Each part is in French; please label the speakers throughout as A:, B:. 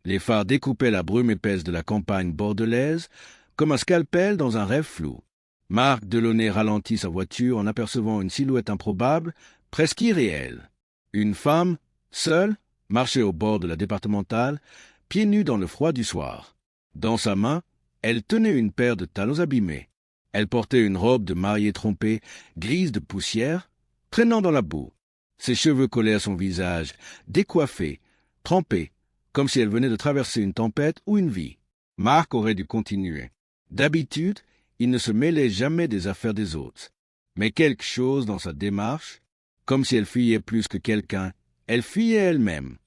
A: Les phares découpaient la brume épaisse de la campagne bordelaise comme un scalpel dans un rêve flou. Marc Delaunay ralentit sa voiture en apercevant une silhouette improbable, presque irréelle. Une femme, seule, marchait au bord de la départementale, pieds nus dans le froid du soir. Dans sa main, elle tenait une paire de talons abîmés. Elle portait une robe de mariée trompée, grise de poussière, traînant dans la boue. Ses cheveux collaient à son visage, décoiffés, trempés, comme si elle venait de traverser une tempête ou une vie. Marc aurait dû continuer. D'habitude, il ne se mêlait jamais des affaires des autres. Mais quelque chose dans sa démarche, comme si elle fuyait plus que quelqu'un, elle fuyait elle-même.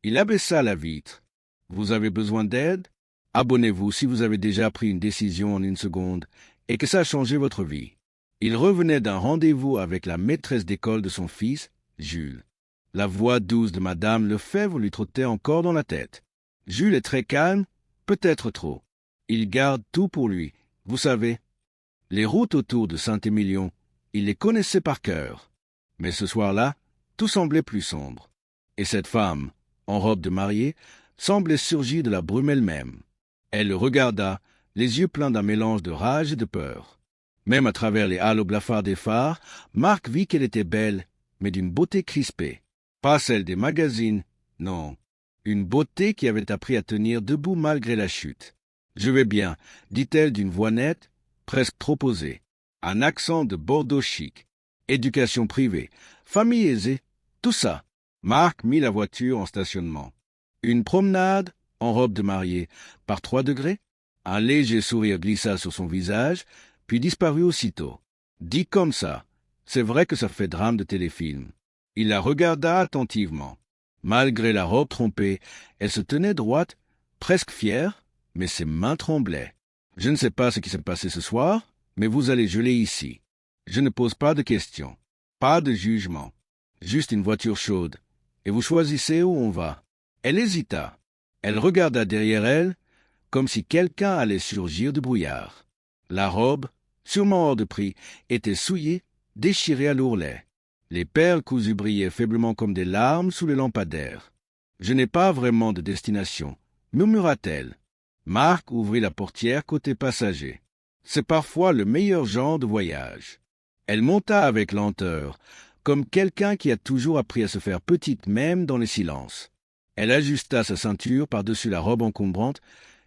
A: Il abaissa la vitre. « Vous avez besoin d'aide? Abonnez-vous si vous avez déjà pris une décision en une seconde et que ça a changé votre vie. » Il revenait d'un rendez-vous avec la maîtresse d'école de son fils, Jules. La voix douce de Madame Lefebvre lui trottait encore dans la tête. Jules est très calme, peut-être trop. Il garde tout pour lui, vous savez. Les routes autour de Saint-Émilion, il les connaissait par cœur. Mais ce soir-là, tout semblait plus sombre. Et cette femme, en robe de mariée, semblait surgir de la brume elle-même. Elle le regarda, les yeux pleins d'un mélange de rage et de peur. Même à travers les halos blafards des phares, Marc vit qu'elle était belle, mais d'une beauté crispée. Pas celle des magazines, non. Une beauté qui avait appris à tenir debout malgré la chute. « Je vais bien », dit-elle d'une voix nette, presque trop posée. Un accent de Bordeaux chic. Éducation privée, famille aisée, tout ça. Marc mit la voiture en stationnement. Une promenade, en robe de mariée, par 3 degrés. Un léger sourire glissa sur son visage, puis disparut aussitôt. Dit comme ça, c'est vrai que ça fait drame de téléfilm. Il la regarda attentivement. Malgré la robe trompée, elle se tenait droite, presque fière, mais ses mains tremblaient. « Je ne sais pas ce qui s'est passé ce soir, mais vous allez geler ici. Je ne pose pas de questions, pas de jugement. Juste une voiture chaude, et vous choisissez où on va. » Elle hésita. Elle regarda derrière elle, comme si quelqu'un allait surgir du brouillard. La robe, sûrement hors de prix, était souillée, déchirée à l'ourlet. Les perles cousues brillaient faiblement comme des larmes sous les lampadaires. « Je n'ai pas vraiment de destination, » murmura-t-elle. Marc ouvrit la portière côté passager. C'est parfois le meilleur genre de voyage. Elle monta avec lenteur, comme quelqu'un qui a toujours appris à se faire petite même dans les silences. Elle ajusta sa ceinture par-dessus la robe encombrante,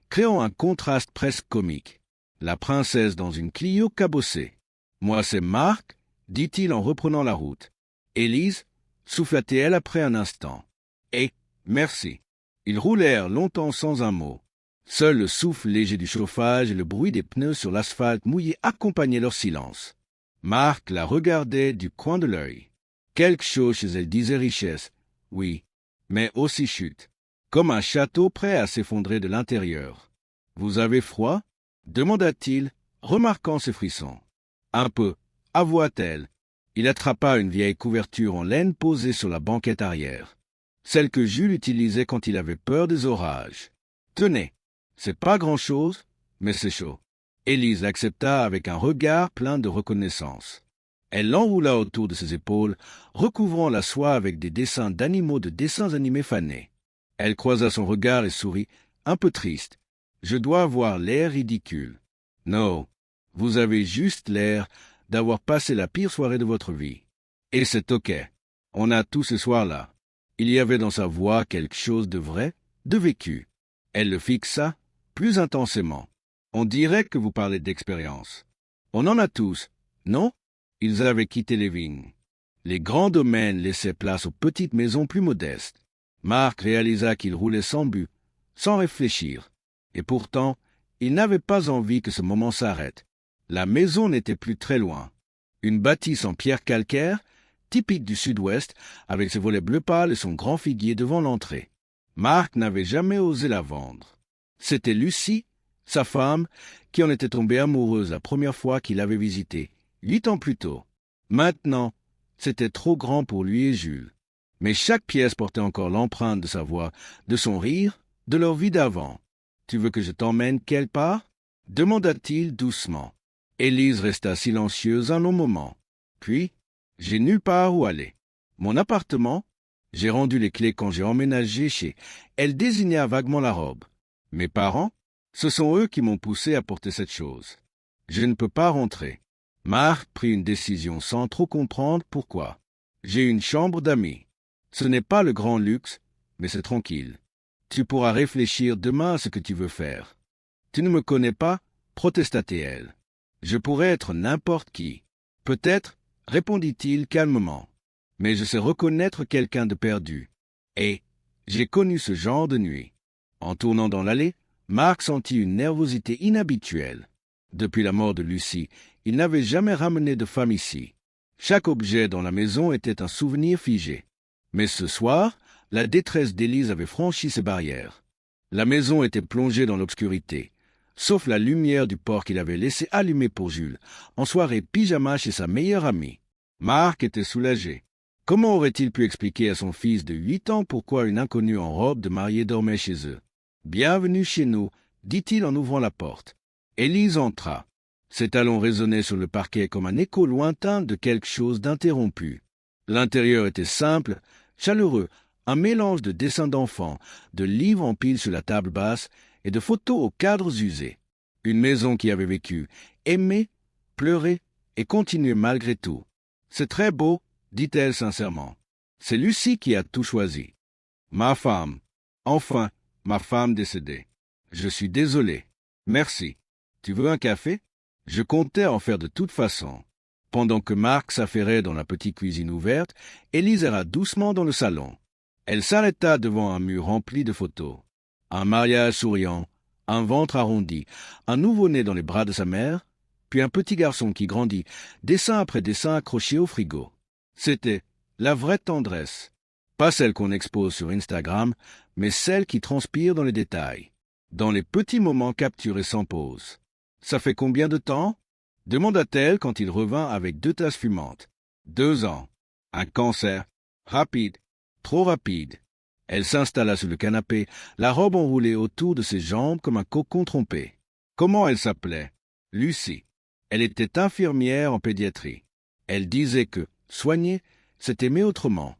A: créant un contraste presque comique. La princesse dans une Clio cabossée. « Moi, c'est Marc, » dit-il en reprenant la route. « Élise, » souffla-t-elle après un instant. « Et, merci. » Ils roulèrent longtemps sans un mot. Seul le souffle léger du chauffage et le bruit des pneus sur l'asphalte mouillé accompagnaient leur silence. Marc la regardait du coin de l'œil. Quelque chose chez elle disait richesse, oui, mais aussi chute, comme un château prêt à s'effondrer de l'intérieur. « Vous avez froid ?» demanda-t-il, remarquant ses frissons. « Un peu, avoua-t-elle. » Il attrapa une vieille couverture en laine posée sur la banquette arrière, celle que Jules utilisait quand il avait peur des orages. « Tenez, c'est pas grand-chose, mais c'est chaud. » Élise l'accepta avec un regard plein de reconnaissance. Elle l'enroula autour de ses épaules, recouvrant la soie avec des dessins d'animaux de dessins animés fanés. Elle croisa son regard et sourit, un peu triste. « Je dois avoir l'air ridicule. »« Non, vous avez juste l'air d'avoir passé la pire soirée de votre vie. Et c'est ok. On a tout ce soir-là. » Il y avait dans sa voix quelque chose de vrai, de vécu. Elle le fixa, plus intensément. « On dirait que vous parlez d'expérience. On en a tous, non ?» Ils avaient quitté les vignes. Les grands domaines laissaient place aux petites maisons plus modestes. Marc réalisa qu'il roulait sans but, sans réfléchir. Et pourtant, il n'avait pas envie que ce moment s'arrête. La maison n'était plus très loin. Une bâtisse en pierre calcaire, typique du sud-ouest, avec ses volets bleu pâle et son grand figuier devant l'entrée. Marc n'avait jamais osé la vendre. C'était Lucie, sa femme, qui en était tombée amoureuse la première fois qu'il l'avait visitée, 8 ans plus tôt. Maintenant, c'était trop grand pour lui et Jules. Mais chaque pièce portait encore l'empreinte de sa voix, de son rire, de leur vie d'avant. « Tu veux que je t'emmène quelque part ?» demanda-t-il doucement. Élise resta silencieuse un long moment. Puis, « J'ai nulle part où aller. Mon appartement, J'ai rendu les clés quand j'ai emménagé chez... Elle désigna vaguement la robe. Mes parents? Ce sont eux qui m'ont poussé à porter cette chose. Je ne peux pas rentrer. Marc prit une décision sans trop comprendre pourquoi. J'ai une chambre d'amis. Ce n'est pas le grand luxe, mais c'est tranquille. Tu pourras réfléchir demain à ce que tu veux faire. Tu ne me connais pas, protesta-t-elle. Je pourrais être n'importe qui. Peut-être, répondit-il calmement. Mais je sais reconnaître quelqu'un de perdu. Et j'ai connu ce genre de nuit. En tournant dans l'allée, Marc sentit une nervosité inhabituelle. Depuis la mort de Lucie, il n'avait jamais ramené de femme ici. Chaque objet dans la maison était un souvenir figé. Mais ce soir, la détresse d'Élise avait franchi ses barrières. La maison était plongée dans l'obscurité, sauf la lumière du port qu'il avait laissé allumer pour Jules, en soirée pyjama chez sa meilleure amie. Marc était soulagé. Comment aurait-il pu expliquer à son fils de 8 ans pourquoi une inconnue en robe de mariée dormait chez eux? « Bienvenue chez nous, dit-il en ouvrant la porte. Élise entra. Ses talons résonnaient sur le parquet comme un écho lointain de quelque chose d'interrompu. L'intérieur était simple, chaleureux, un mélange de dessins d'enfants, de livres en pile sur la table basse et de photos aux cadres usés. Une maison qui avait vécu, aimé, pleuré et continué malgré tout. « C'est très beau, dit-elle sincèrement. C'est Lucie qui a tout choisi. Ma femme. Enfin, ma femme décédée. Je suis désolé. Merci. Tu veux un café? Je comptais en faire de toute façon. » Pendant que Marc s'affairait dans la petite cuisine ouverte, Élise ira doucement dans le salon. Elle s'arrêta devant un mur rempli de photos. Un mariage souriant, un ventre arrondi, un nouveau-né dans les bras de sa mère, puis un petit garçon qui grandit, dessin après dessin accroché au frigo. C'était la vraie tendresse. Pas celle qu'on expose sur Instagram, mais celle qui transpire dans les détails, dans les petits moments capturés sans pause. « Ça fait combien de temps ?» demanda-t-elle quand il revint avec 2 tasses fumantes. 2 ans. Un cancer. Rapide. Trop rapide. Elle s'installa sur le canapé, la robe enroulée autour de ses jambes comme un cocon trompé. Comment elle s'appelait? Lucie. Elle était infirmière en pédiatrie. Elle disait que soigner, c'est aimer autrement.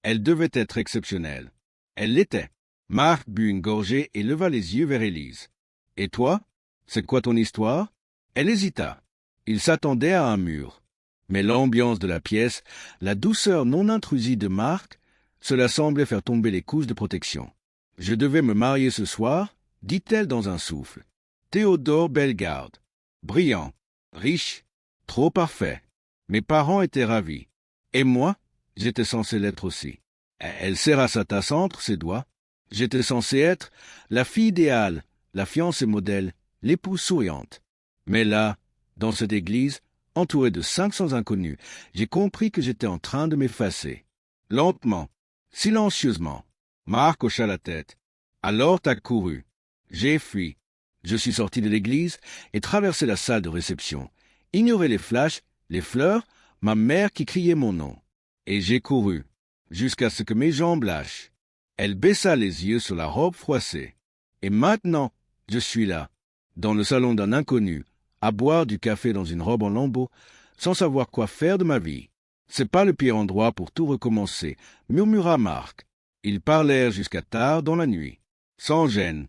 A: Elle devait être exceptionnelle. Elle l'était. Marc but une gorgée et leva les yeux vers Élise. « Et toi? C'est quoi ton histoire ?» Elle hésita. Il s'attendait à un mur. Mais l'ambiance de la pièce, la douceur non intrusive de Marc, cela semblait faire tomber les couches de protection. « Je devais me marier ce soir, dit-elle dans un souffle. Théodore Bellegarde. Brillant, riche, trop parfait. Mes parents étaient ravis. Et moi, j'étais censé l'être aussi. » Elle serra sa tasse entre ses doigts. « J'étais censé être la fille idéale, la fiancée modèle, l'épouse souriante. Mais là, dans cette église, entouré de 500 inconnus, j'ai compris que j'étais en train de m'effacer. Lentement, silencieusement. » Marc hocha la tête. « Alors t'as couru. J'ai fui. Je suis sorti de l'église et traversé la salle de réception, ignoré les flashs, les fleurs, ma mère qui criait mon nom. Et j'ai couru, jusqu'à ce que mes jambes lâchent. » Elle baissa les yeux sur la robe froissée. « Et maintenant, je suis là, dans le salon d'un inconnu, à boire du café dans une robe en lambeaux, sans savoir quoi faire de ma vie. C'est pas le pire endroit pour tout recommencer, » murmura Marc. Ils parlèrent jusqu'à tard dans la nuit, sans gêne,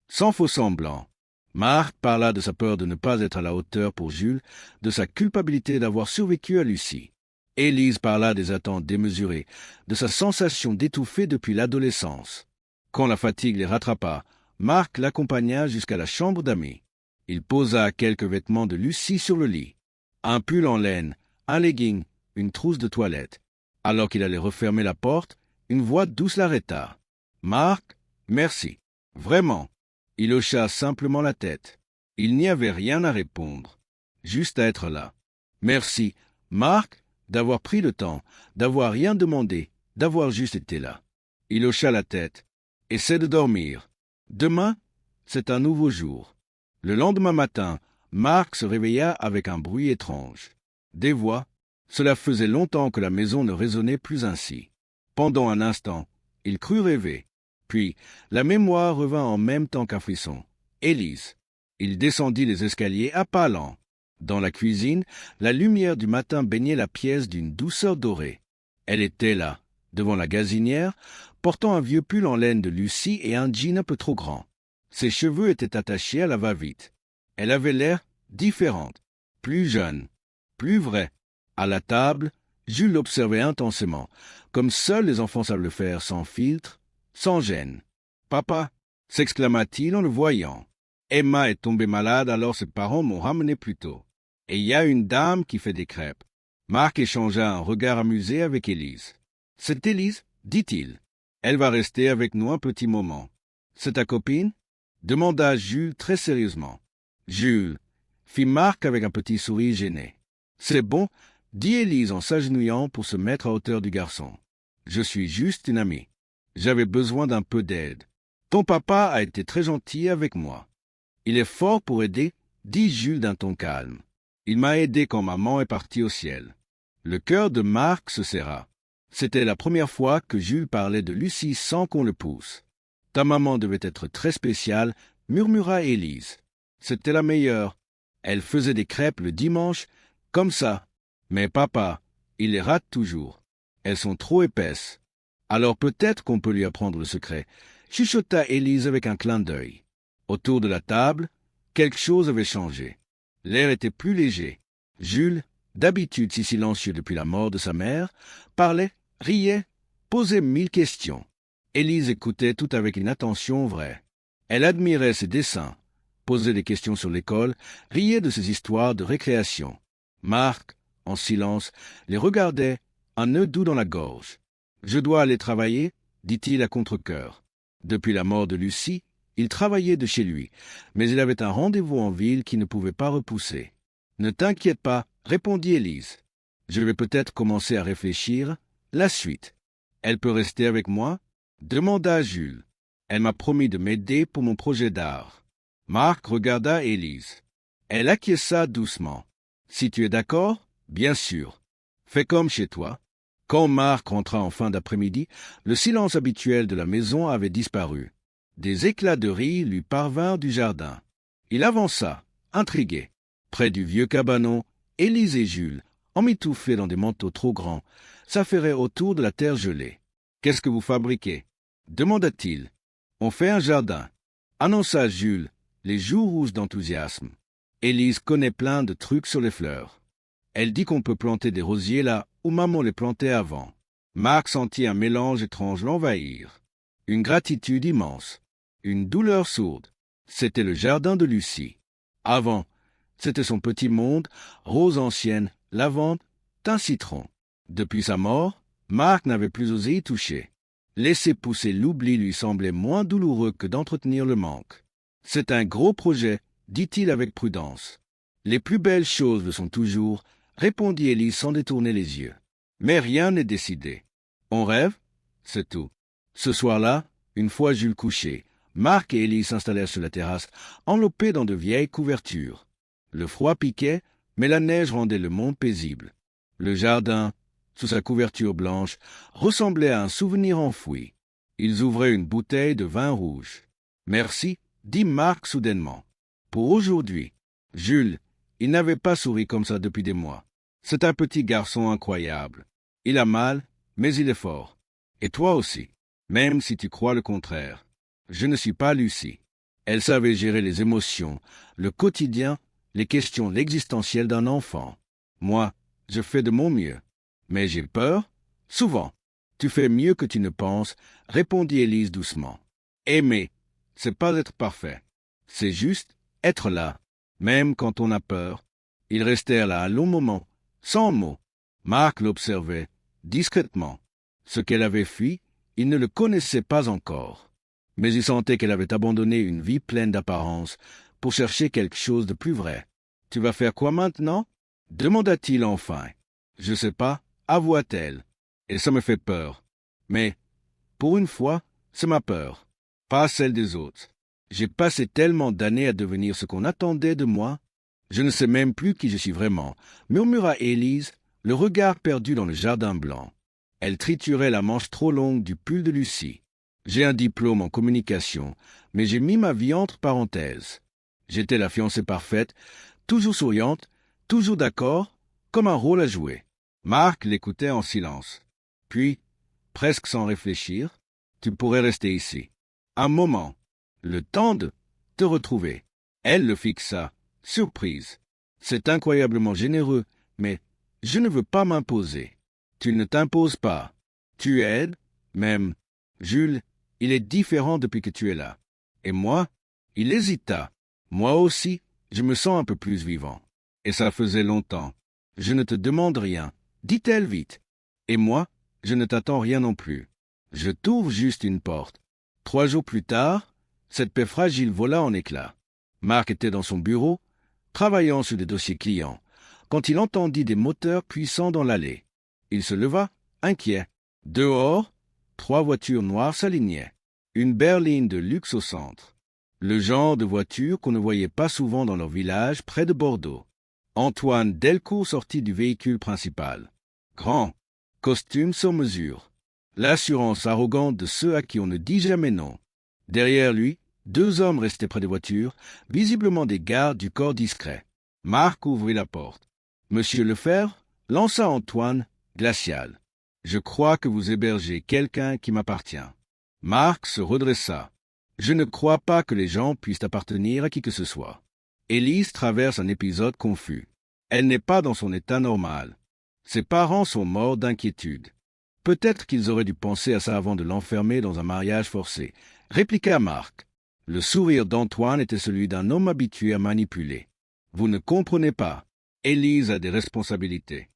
A: sans faux-semblant. Marc parla de sa peur de ne pas être à la hauteur pour Jules, de sa culpabilité d'avoir survécu à Lucie. Élise parla des attentes démesurées, de sa sensation d'étouffer depuis l'adolescence. Quand la fatigue les rattrapa, Marc l'accompagna jusqu'à la chambre d'amis. Il posa quelques vêtements de Lucie sur le lit. Un pull en laine, un legging, une trousse de toilette. Alors qu'il allait refermer la porte, une voix douce l'arrêta. « Marc, merci. Vraiment. » Il hocha simplement la tête. Il n'y avait rien à répondre, juste à être là. « Merci, Marc, d'avoir pris le temps, d'avoir rien demandé, d'avoir juste été là. » Il hocha la tête. « Essaie de dormir. Demain, c'est un nouveau jour. » Le lendemain matin, Marc se réveilla avec un bruit étrange. Des voix. Cela faisait longtemps que la maison ne résonnait plus ainsi. Pendant un instant, il crut rêver. Puis, la mémoire revint en même temps qu'un frisson. Élise. Il descendit les escaliers à pas lents. Dans la cuisine, la lumière du matin baignait la pièce d'une douceur dorée. Elle était là, devant la gazinière, portant un vieux pull en laine de Lucie et un jean un peu trop grand. Ses cheveux étaient attachés à la va-vite. Elle avait l'air différente, plus jeune, plus vraie. À la table, Jules l'observait intensément, comme seuls les enfants savent le faire, sans filtre, sans gêne. « Papa !» s'exclama-t-il en le voyant. « Emma est tombée malade, alors ses parents m'ont ramené plus tôt. Et il y a une dame qui fait des crêpes. » Marc échangea un regard amusé avec Élise. « C'est Élise, dit-il. Elle va rester avec nous un petit moment. »« C'est ta copine ?» demanda Jules très sérieusement. « Jules » fit Marc avec un petit sourire gêné. « C'est bon, » dit Élise en s'agenouillant pour se mettre à hauteur du garçon. « Je suis juste une amie. J'avais besoin d'un peu d'aide. Ton papa a été très gentil avec moi. Il est fort pour aider, dit Jules d'un ton calme. Il m'a aidé quand maman est partie au ciel. » Le cœur de Marc se serra. C'était la première fois que Jules parlait de Lucie sans qu'on le pousse. « Ta maman devait être très spéciale, » murmura Élise. « C'était la meilleure. Elle faisait des crêpes le dimanche, comme ça. Mais papa, il les rate toujours. Elles sont trop épaisses. Alors peut-être qu'on peut lui apprendre le secret, » chuchota Élise avec un clin d'œil. Autour de la table, quelque chose avait changé. L'air était plus léger. Jules, d'habitude si silencieux depuis la mort de sa mère, parlait, riait, posait 1000 questions. Élise écoutait tout avec une attention vraie. Elle admirait ses dessins, posait des questions sur l'école, riait de ses histoires de récréation. Marc, en silence, les regardait, un nœud doux dans la gorge. « Je dois aller travailler, » dit-il à contre-cœur. Depuis la mort de Lucie, il travaillait de chez lui, mais il avait un rendez-vous en ville qu'il ne pouvait pas repousser. « Ne t'inquiète pas, » répondit Élise. « Je vais peut-être commencer à réfléchir. La suite. »« Elle peut rester avec moi ?» demanda Jules. « Elle m'a promis de m'aider pour mon projet d'art. » Marc regarda Élise. Elle acquiesça doucement. « Si tu es d'accord, bien sûr. Fais comme chez toi. » Quand Marc rentra en fin d'après-midi, le silence habituel de la maison avait disparu. Des éclats de rire lui parvinrent du jardin. Il avança, intrigué. Près du vieux cabanon, Élise et Jules, emmitouflés dans des manteaux trop grands, s'affairaient autour de la terre gelée. « Qu'est-ce que vous fabriquez » demanda-t-il. « On fait un jardin » annonça Jules, les joues rouges d'enthousiasme. « Élise connaît plein de trucs sur les fleurs. Elle dit qu'on peut planter des rosiers là où maman les plantait avant. » Marc sentit un mélange étrange l'envahir. Une gratitude immense. Une douleur sourde. C'était le jardin de Lucie. Avant, c'était son petit monde, rose ancienne, lavande, thym citron. Depuis sa mort, Marc n'avait plus osé y toucher. Laisser pousser l'oubli lui semblait moins douloureux que d'entretenir le manque. « C'est un gros projet, » dit-il avec prudence. « Les plus belles choses le sont toujours, » répondit Élise sans détourner les yeux. Mais rien n'est décidé. On rêve, c'est tout. Ce soir-là, une fois Jules couché, Marc et Élise s'installèrent sur la terrasse, enveloppés dans de vieilles couvertures. Le froid piquait, mais la neige rendait le monde paisible. Le jardin, sous sa couverture blanche, ressemblait à un souvenir enfoui. Ils ouvraient une bouteille de vin rouge. « Merci, » dit Marc soudainement. « Pour aujourd'hui. » Jules, il n'avait pas souri comme ça depuis des mois. C'est un petit garçon incroyable. Il a mal, mais il est fort. Et toi aussi, même si tu crois le contraire. Je ne suis pas Lucie. Elle savait gérer les émotions, le quotidien, les questions existentielles d'un enfant. Moi, je fais de mon mieux. Mais j'ai peur, souvent. Tu fais mieux que tu ne penses, répondit Élise doucement. Aimer, c'est pas être parfait. C'est juste être là, même quand on a peur. Ils restèrent là un long moment, sans mots. Marc l'observait, discrètement. Ce qu'elle avait fui, il ne le connaissait pas encore. Mais il sentait qu'elle avait abandonné une vie pleine d'apparence pour chercher quelque chose de plus vrai. « Tu vas faire quoi maintenant » demanda-t-il enfin. « Je sais pas » avoua-t-elle. « Et ça me fait peur. Mais, pour une fois, c'est ma peur, pas celle des autres. J'ai passé tellement d'années à devenir ce qu'on attendait de moi. Je ne sais même plus qui je suis vraiment, » murmura Élise, le regard perdu dans le jardin blanc. Elle triturait la manche trop longue du pull de Lucie. « J'ai un diplôme en communication, mais j'ai mis ma vie entre parenthèses. J'étais la fiancée parfaite, toujours souriante, toujours d'accord, comme un rôle à jouer. » Marc l'écoutait en silence. Puis, presque sans réfléchir. Tu pourrais rester ici. Un moment. Le temps de te retrouver. Elle le fixa, surprise. C'est incroyablement généreux, mais je ne veux pas m'imposer. Tu ne t'imposes pas. Tu aides, même. Jules, il est différent depuis que tu es là. Et moi, il hésita. Moi aussi, je me sens un peu plus vivant. Et ça faisait longtemps. Je ne te demande rien, dit-elle vite. Et moi, je ne t'attends rien non plus. Je t'ouvre juste une porte. 3 jours plus tard, cette paix fragile vola en éclats. Marc était dans son bureau, travaillant sur des dossiers clients, quand il entendit des moteurs puissants dans l'allée. Il se leva, inquiet. Dehors, 3 voitures noires s'alignaient. Une berline de luxe au centre. Le genre de voiture qu'on ne voyait pas souvent dans leur village près de Bordeaux. Antoine Delcourt sortit du véhicule principal. Grand, costume sur mesure. L'assurance arrogante de ceux à qui on ne dit jamais non. Derrière lui, 2 hommes restaient près des voitures, visiblement des gardes du corps discret. Marc ouvrit la porte. Monsieur Lefebvre lança Antoine, glacial. « Je crois que vous hébergez quelqu'un qui m'appartient. » Marc se redressa. « Je ne crois pas que les gens puissent appartenir à qui que ce soit. » Élise traverse un épisode confus. Elle n'est pas dans son état normal. Ses parents sont morts d'inquiétude. Peut-être qu'ils auraient dû penser à ça avant de l'enfermer dans un mariage forcé, répliqua Marc. Le sourire d'Antoine était celui d'un homme habitué à manipuler. Vous ne comprenez pas. Élise a des responsabilités.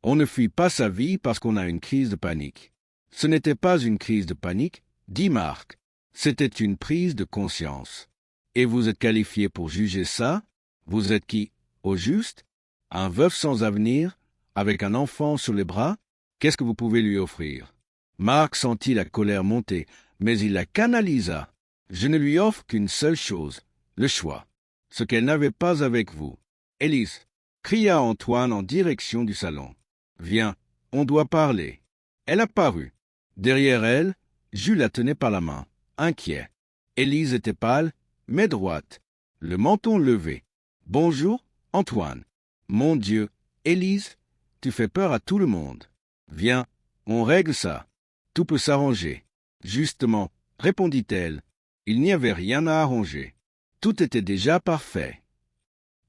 A: On ne fuit pas sa vie parce qu'on a une crise de panique. Ce n'était pas une crise de panique, dit Marc. C'était une prise de conscience. Et vous êtes qualifié pour juger ça? Vous êtes qui? Au juste? Un veuf sans avenir, avec un enfant sur les bras? Qu'est-ce que vous pouvez lui offrir? Marc sentit la colère monter, mais il la canalisa. Je ne lui offre qu'une seule chose, le choix. Ce qu'elle n'avait pas avec vous. Élise, cria Antoine en direction du salon. Viens, on doit parler. Elle apparut. Derrière elle, Jules la tenait par la main, inquiet. Élise était pâle, mais droite, le menton levé. Bonjour, Antoine. Mon Dieu, Élise, tu fais peur à tout le monde. Viens, on règle ça. Tout peut s'arranger. Justement, répondit-elle, il n'y avait rien à arranger. Tout était déjà parfait.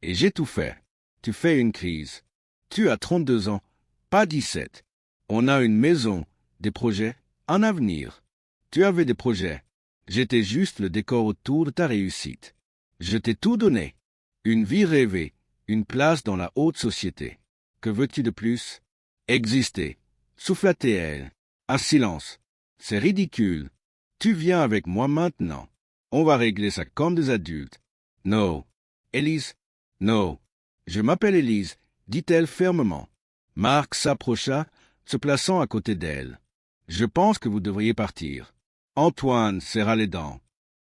A: Et j'ai tout fait. Tu fais une crise. Tu as 32 ans, pas 17. On a une maison, des projets, un avenir. Tu avais des projets. J'étais juste le décor autour de ta réussite. Je t'ai tout donné. Une vie rêvée, une place dans la haute société. Que veux-tu de plus? Exister. Souffla-t-elle. Un silence. C'est ridicule. Tu viens avec moi maintenant. On va régler ça comme des adultes. Non. Élise? Non. Je m'appelle Élise, dit-elle fermement. Marc s'approcha, se plaçant à côté d'elle. Je pense que vous devriez partir. Antoine serra les dents.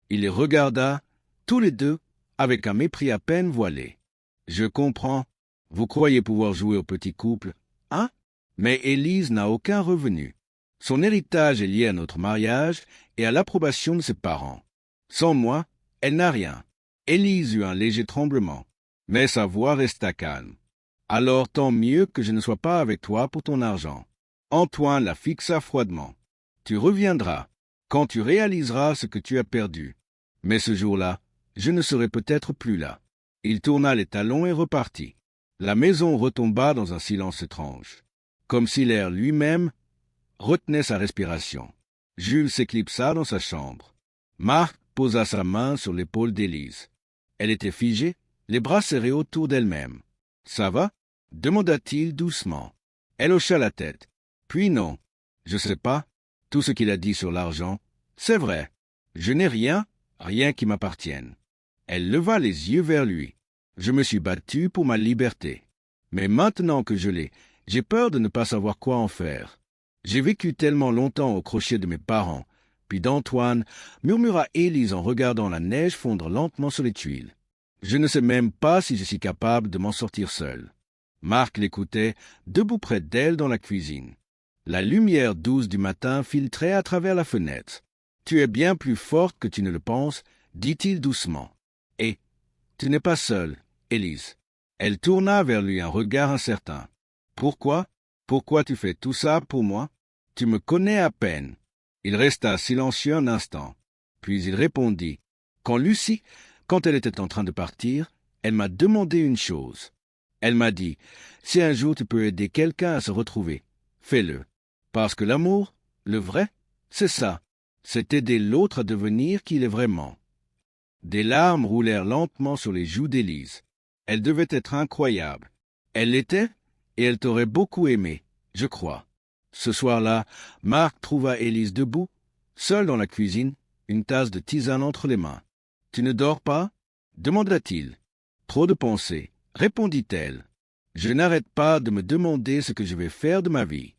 A: Il les regarda, tous les deux, avec un mépris à peine voilé. Je comprends. Vous croyez pouvoir jouer au petit couple, hein? Mais Élise n'a aucun revenu. Son héritage est lié à notre mariage et à l'approbation de ses parents. Sans moi, elle n'a rien. Élise eut un léger tremblement, mais sa voix resta calme. Alors tant mieux que je ne sois pas avec toi pour ton argent. Antoine la fixa froidement. Tu reviendras, quand tu réaliseras ce que tu as perdu. Mais ce jour-là, je ne serai peut-être plus là. Il tourna les talons et repartit. La maison retomba dans un silence étrange, comme si l'air lui-même retenait sa respiration. Jules s'éclipsa dans sa chambre. Marc posa sa main sur l'épaule d'Élise. Elle était figée, les bras serrés autour d'elle-même. « Ça va ?» demanda-t-il doucement. Elle hocha la tête. Puis non. « Je sais pas. Tout ce qu'il a dit sur l'argent, c'est vrai. Je n'ai rien, rien qui m'appartienne. » Elle leva les yeux vers lui. « Je me suis battu pour ma liberté. Mais maintenant que je l'ai, j'ai peur de ne pas savoir quoi en faire. J'ai vécu tellement longtemps au crochet de mes parents. » Puis d'Antoine, murmura Élise en regardant la neige fondre lentement sur les tuiles. « Je ne sais même pas si je suis capable de m'en sortir seul. » Marc l'écoutait, debout près d'elle dans la cuisine. La lumière douce du matin filtrait à travers la fenêtre. « Tu es bien plus forte que tu ne le penses, » dit-il doucement. « Et tu n'es pas seule, Élise. » Elle tourna vers lui un regard incertain. « Pourquoi? Pourquoi tu fais tout ça pour moi? » Tu me connais à peine. » Il resta silencieux un instant. Puis il répondit. Quand elle était en train de partir, elle m'a demandé une chose. Elle m'a dit, si un jour tu peux aider quelqu'un à se retrouver, fais-le. Parce que l'amour, le vrai, c'est ça. C'est aider l'autre à devenir qui il est vraiment. Des larmes roulèrent lentement sur les joues d'Élise. Elle devait être incroyable. Elle l'était, et elle t'aurait beaucoup aimé, je crois. Ce soir-là, Marc trouva Élise debout, seule dans la cuisine, une tasse de tisane entre les mains. « Tu ne dors pas » demanda-t-il. « Trop de pensées » répondit-elle. « Je n'arrête pas de me demander ce que je vais faire de ma vie.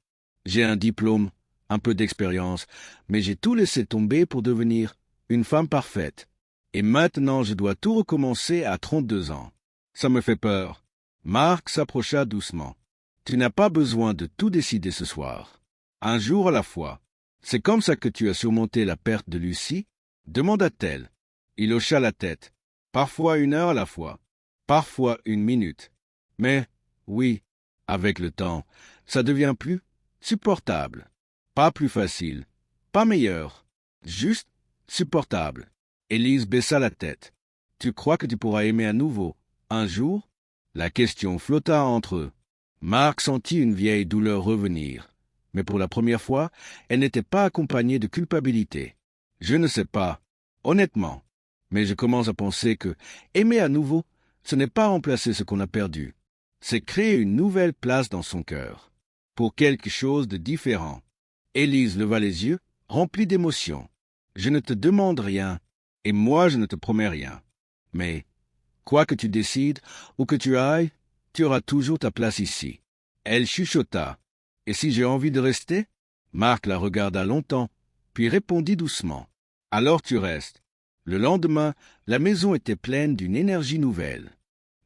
A: J'ai un diplôme, un peu d'expérience, mais j'ai tout laissé tomber pour devenir une femme parfaite. Et maintenant je dois tout recommencer à 32 ans. Ça me fait peur. » Marc s'approcha doucement. « Tu n'as pas besoin de tout décider ce soir. Un jour à la fois. C'est comme ça que tu as surmonté la perte de Lucie ?» demanda-t-elle. Il hocha la tête. « Parfois 1 heure à la fois. Parfois 1 minute. Mais, oui, avec le temps, ça devient plus supportable. Pas plus facile. Pas meilleur. Juste supportable. » Élise baissa la tête. « Tu crois que tu pourras aimer à nouveau, un jour ?» La question flotta entre eux. Marc sentit une vieille douleur revenir. Mais pour la première fois, elle n'était pas accompagnée de culpabilité. « Je ne sais pas, honnêtement, mais je commence à penser que aimer à nouveau, ce n'est pas remplacer ce qu'on a perdu. C'est créer une nouvelle place dans son cœur, pour quelque chose de différent. » Élise leva les yeux, remplie d'émotion. « Je ne te demande rien, et moi je ne te promets rien. Mais, quoi que tu décides, ou que tu ailles, tu auras toujours ta place ici. » Elle chuchota. « Et si j'ai envie de rester ?» Marc la regarda longtemps, puis répondit doucement. « Alors tu restes. » Le lendemain, la maison était pleine d'une énergie nouvelle.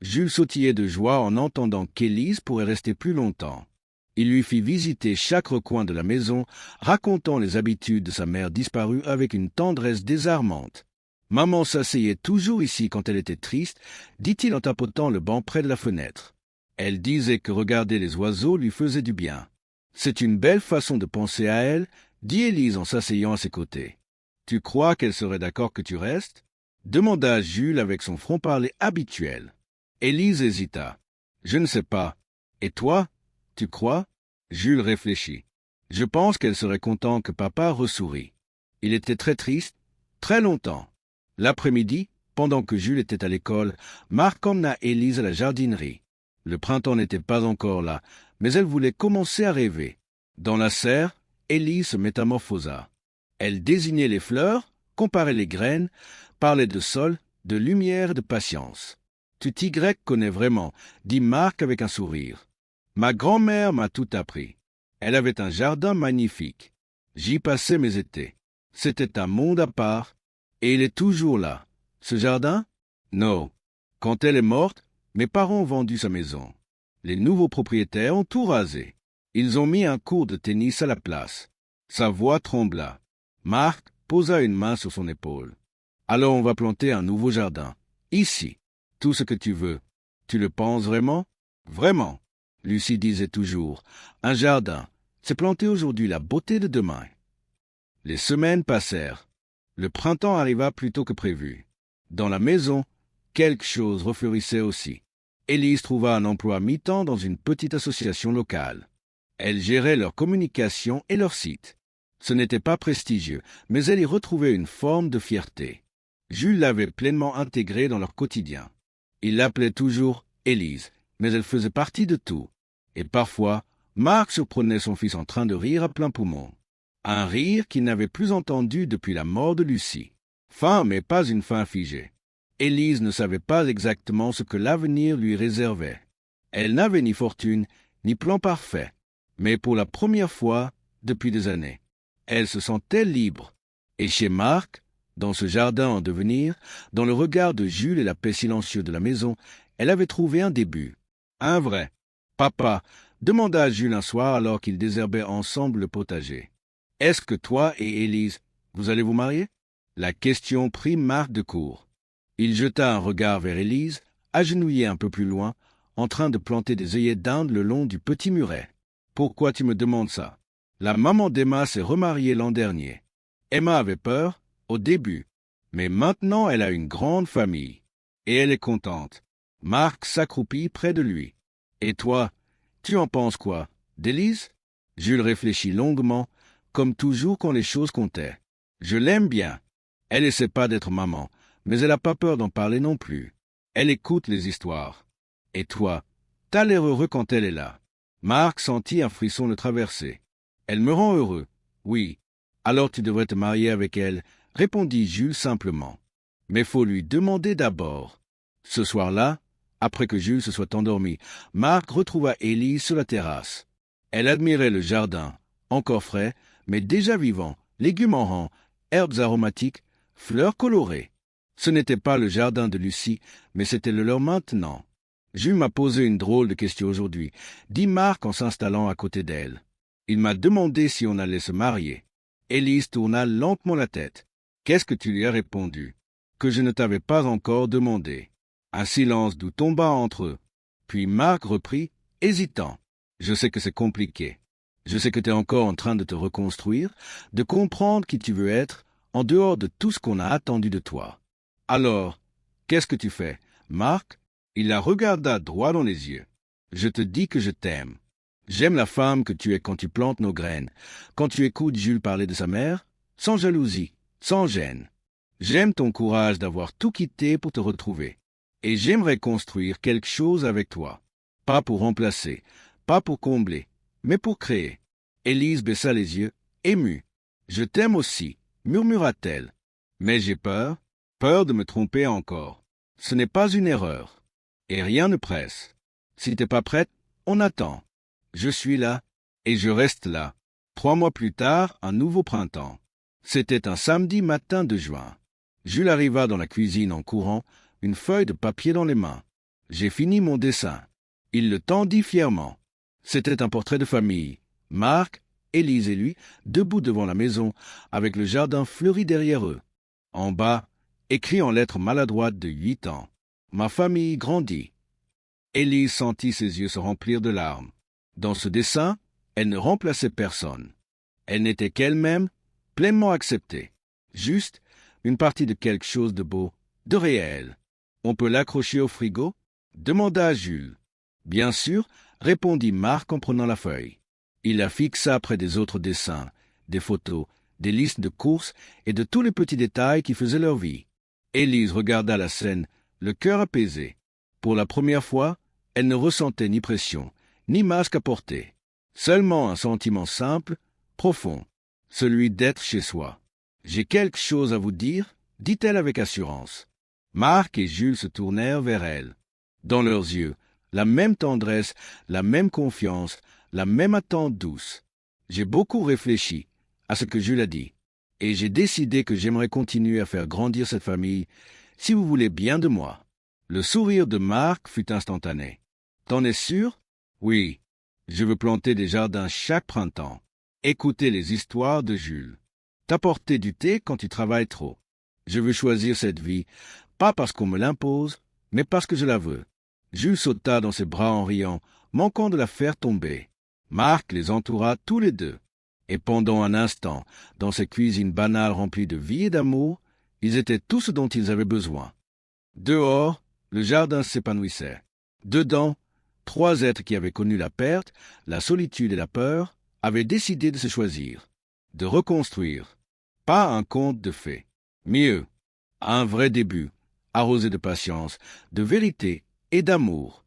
A: Jules sautillait de joie en entendant qu'Élise pourrait rester plus longtemps. Il lui fit visiter chaque recoin de la maison, racontant les habitudes de sa mère disparue avec une tendresse désarmante. « Maman s'asseyait toujours ici quand elle était triste, » dit-il en tapotant le banc près de la fenêtre. Elle disait que regarder les oiseaux lui faisait du bien. « C'est une belle façon de penser à elle, » dit Élise en s'asseyant à ses côtés. « Tu crois qu'elle serait d'accord que tu restes ?» demanda Jules avec son franc-parler habituel. Élise hésita. « Je ne sais pas. Et toi, tu crois ?» Jules réfléchit. « Je pense qu'elle serait contente que papa ressourit. Il était très triste, très longtemps. » L'après-midi, pendant que Jules était à l'école, Marc emmena Élise à la jardinerie. Le printemps n'était pas encore là, mais elle voulait commencer à rêver. Dans la serre, Élise se métamorphosa. Elle désignait les fleurs, comparait les graines, parlait de sol, de lumière et de patience. « Tu t'y connais vraiment, » dit Marc avec un sourire. « Ma grand-mère m'a tout appris. Elle avait un jardin magnifique. J'y passais mes étés. C'était un monde à part, et il est toujours là. Ce jardin? Non. Quand elle est morte, mes parents ont vendu sa maison. Les nouveaux propriétaires ont tout rasé. Ils ont mis un court de tennis à la place. » Sa voix trembla. Marc posa une main sur son épaule. « Alors on va planter un nouveau jardin. Ici. Tout ce que tu veux. Tu le penses vraiment? » « Vraiment. » Lucie disait toujours. « Un jardin, c'est planter aujourd'hui la beauté de demain. » Les semaines passèrent. Le printemps arriva plus tôt que prévu. Dans la maison, quelque chose refleurissait aussi. Élise trouva un emploi à mi-temps dans une petite association locale. Elle gérait leur communication et leur site. Ce n'était pas prestigieux, mais elle y retrouvait une forme de fierté. Jules l'avait pleinement intégrée dans leur quotidien. Il l'appelait toujours Élise, mais elle faisait partie de tout. Et parfois, Marc surprenait son fils en train de rire à plein poumon. Un rire qu'il n'avait plus entendu depuis la mort de Lucie. Fin, mais pas une fin figée. Élise ne savait pas exactement ce que l'avenir lui réservait. Elle n'avait ni fortune, ni plan parfait. Mais pour la première fois depuis des années, elle se sentait libre. Et chez Marc, dans ce jardin en devenir, dans le regard de Jules et la paix silencieuse de la maison, elle avait trouvé un début. Un vrai. « Papa, » demanda Jules un soir alors qu'ils désherbaient ensemble le potager. « Est-ce que toi et Élise, vous allez vous marier ?» La question prit Marc de court. Il jeta un regard vers Élise, agenouillée un peu plus loin, en train de planter des œillets d'Inde le long du petit muret. « Pourquoi tu me demandes ça ?» La maman d'Emma s'est remariée l'an dernier. Emma avait peur, au début, mais maintenant elle a une grande famille. Et elle est contente. Marc s'accroupit près de lui. Et toi, tu en penses quoi, d'Élise? Jules réfléchit longuement, comme toujours quand les choses comptaient. Je l'aime bien. Elle essaie pas d'être maman, mais elle n'a pas peur d'en parler non plus. Elle écoute les histoires. Et toi, t'as l'air heureux quand elle est là. Marc sentit un frisson le traverser. Elle me rend heureux. Oui. Alors tu devrais te marier avec elle, répondit Jules simplement. Mais faut lui demander d'abord. Ce soir-là, après que Jules se soit endormi, Marc retrouva Élise sur la terrasse. Elle admirait le jardin, encore frais, mais déjà vivant, légumes en rang, herbes aromatiques, fleurs colorées. Ce n'était pas le jardin de Lucie, mais c'était le leur maintenant. Jules m'a posé une drôle de question aujourd'hui, dit Marc en s'installant à côté d'elle. Il m'a demandé si on allait se marier. Élise tourna lentement la tête. Qu'est-ce que tu lui as répondu? Que je ne t'avais pas encore demandé. Un silence doux tomba entre eux. Puis Marc reprit, hésitant. Je sais que c'est compliqué. Je sais que tu es encore en train de te reconstruire, de comprendre qui tu veux être, en dehors de tout ce qu'on a attendu de toi. Alors, qu'est-ce que tu fais, Marc? Il la regarda droit dans les yeux. Je te dis que je t'aime. J'aime la femme que tu es quand tu plantes nos graines, quand tu écoutes Jules parler de sa mère, sans jalousie, sans gêne. J'aime ton courage d'avoir tout quitté pour te retrouver. Et j'aimerais construire quelque chose avec toi. Pas pour remplacer, pas pour combler, mais pour créer. Élise baissa les yeux, émue. Je t'aime aussi, murmura-t-elle. Mais j'ai peur, peur de me tromper encore. Ce n'est pas une erreur. Et rien ne presse. Si t'es pas prête, on attend. Je suis là, et je reste là. 3 mois plus tard, un nouveau printemps. C'était un samedi matin de juin. Jules arriva dans la cuisine en courant, une feuille de papier dans les mains. J'ai fini mon dessin. Il le tendit fièrement. C'était un portrait de famille. Marc, Élise et lui, debout devant la maison, avec le jardin fleuri derrière eux. En bas, écrit en lettres maladroites de 8 ans. Ma famille grandit. Élise sentit ses yeux se remplir de larmes. Dans ce dessin, elle ne remplaçait personne. Elle n'était qu'elle-même, pleinement acceptée. Juste une partie de quelque chose de beau, de réel. On peut l'accrocher au frigo? Demanda Jules. Bien sûr, répondit Marc en prenant la feuille. Il la fixa près des autres dessins, des photos, des listes de courses et de tous les petits détails qui faisaient leur vie. Élise regarda la scène, le cœur apaisé. Pour la première fois, elle ne ressentait ni pression, ni masque à porter. Seulement un sentiment simple, profond, celui d'être chez soi. « J'ai quelque chose à vous dire » dit-elle avec assurance. Marc et Jules se tournèrent vers elle. Dans leurs yeux, la même tendresse, la même confiance, la même attente douce. J'ai beaucoup réfléchi à ce que Jules a dit, et j'ai décidé que j'aimerais continuer à faire grandir cette famille, si vous voulez bien de moi. Le sourire de Marc fut instantané. T'en es sûr? Oui. Je veux planter des jardins chaque printemps, écouter les histoires de Jules, t'apporter du thé quand tu travailles trop. Je veux choisir cette vie, pas parce qu'on me l'impose, mais parce que je la veux. Jules sauta dans ses bras en riant, manquant de la faire tomber. Marc les entoura tous les deux. Et pendant un instant, dans cette cuisine banale remplie de vie et d'amour, ils étaient tout ce dont ils avaient besoin. Dehors, le jardin s'épanouissait. Dedans, 3 êtres qui avaient connu la perte, la solitude et la peur, avaient décidé de se choisir, de reconstruire. Pas un conte de fées. Mieux, un vrai début, arrosé de patience, de vérité et d'amour.